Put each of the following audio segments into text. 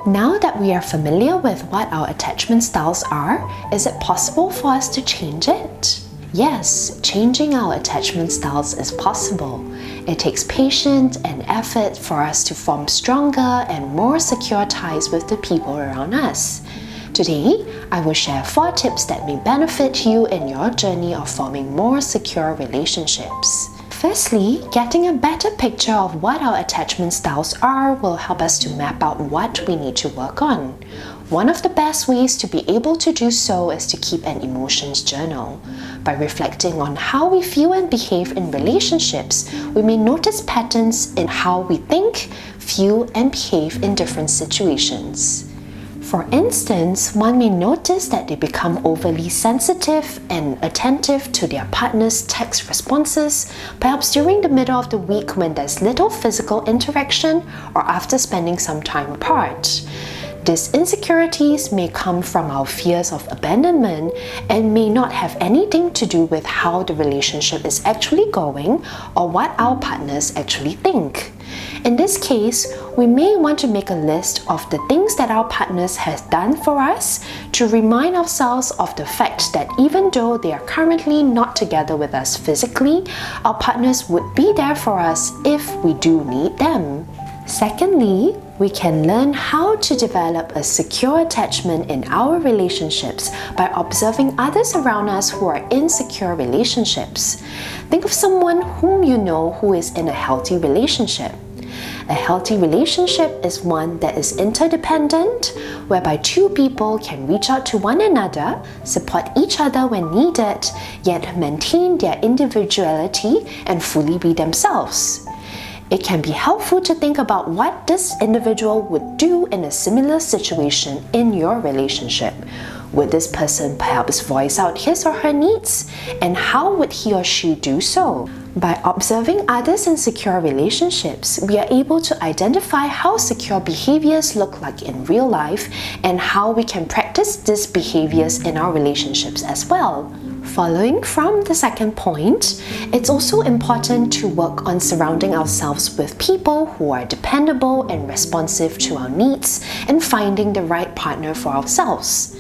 Now that we are familiar with what our attachment styles are, is it possible for us to change it? Yes, changing our attachment styles is possible. It takes patience and effort for us to form stronger and more secure ties with the people around us. Today, I will share 4 tips that may benefit you in your journey of forming more secure relationships. Firstly, getting a better picture of what our attachment styles are will help us to map out what we need to work on. One of the best ways to be able to do so is to keep an emotions journal. By reflecting on how we feel and behave in relationships, we may notice patterns in how we think, feel, and behave in different situations. For instance, one may notice that they become overly sensitive and attentive to their partner's text responses, perhaps during the middle of the week when there's little physical interaction or after spending some time apart. These insecurities may come from our fears of abandonment and may not have anything to do with how the relationship is actually going or what our partners actually think. In this case, we may want to make a list of the things that our partners have done for us to remind ourselves of the fact that even though they are currently not together with us physically, our partners would be there for us if we do need them. Secondly, we can learn how to develop a secure attachment in our relationships by observing others around us who are in secure relationships. Think of someone whom you know who is in a healthy relationship. A healthy relationship is one that is interdependent, whereby 2 people can reach out to one another, support each other when needed, yet maintain their individuality and fully be themselves. It can be helpful to think about what this individual would do in a similar situation in your relationship. Would this person perhaps voice out his or her needs? And how would he or she do so? By observing others in secure relationships, we are able to identify how secure behaviors look like in real life and how we can practice these behaviors in our relationships as well. Following from the second point, it's also important to work on surrounding ourselves with people who are dependable and responsive to our needs and finding the right partner for ourselves.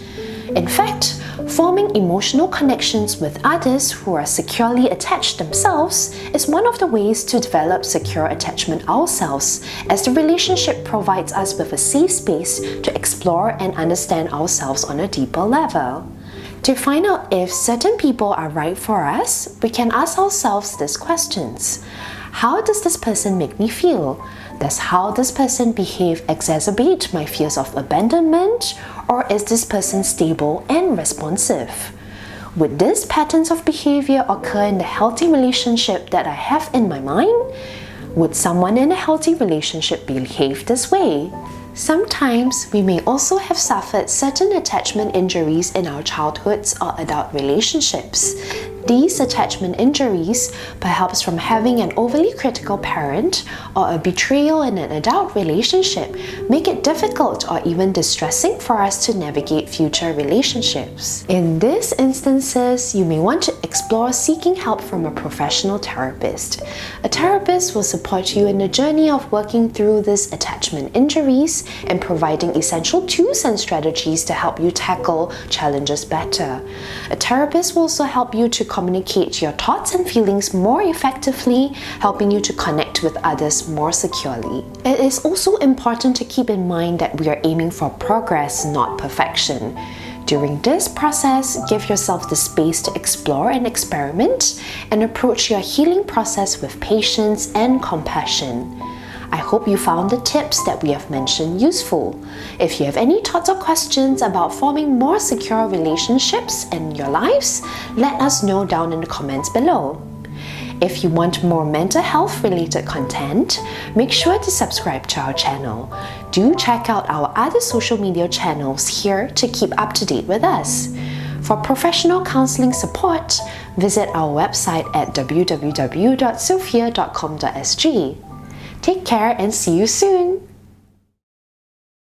In fact, forming emotional connections with others who are securely attached themselves is one of the ways to develop secure attachment ourselves, as the relationship provides us with a safe space to explore and understand ourselves on a deeper level. To find out if certain people are right for us, we can ask ourselves these questions. How does this person make me feel? Does how this person behave exacerbate my fears of abandonment? Or is this person stable and responsive? Would these patterns of behavior occur in the healthy relationship that I have in my mind? Would someone in a healthy relationship behave this way? Sometimes we may also have suffered certain attachment injuries in our childhoods or adult relationships. These attachment injuries, perhaps from having an overly critical parent or a betrayal in an adult relationship, make it difficult or even distressing for us to navigate future relationships. In these instances, you may want to explore seeking help from a professional therapist. A therapist will support you in the journey of working through these attachment injuries and providing essential tools and strategies to help you tackle challenges better. A therapist will also help you to communicate your thoughts and feelings more effectively, helping you to connect with others more securely. It is also important to keep in mind that we are aiming for progress, not perfection. During this process, give yourself the space to explore and experiment and approach your healing process with patience and compassion. I hope you found the tips that we have mentioned useful. If you have any thoughts or questions about forming more secure relationships in your lives, let us know down in the comments below. If you want more mental health related content, make sure to subscribe to our channel. Do check out our other social media channels here to keep up to date with us. For professional counseling support, visit our website at www.sofia.com.sg. Take care and see you soon!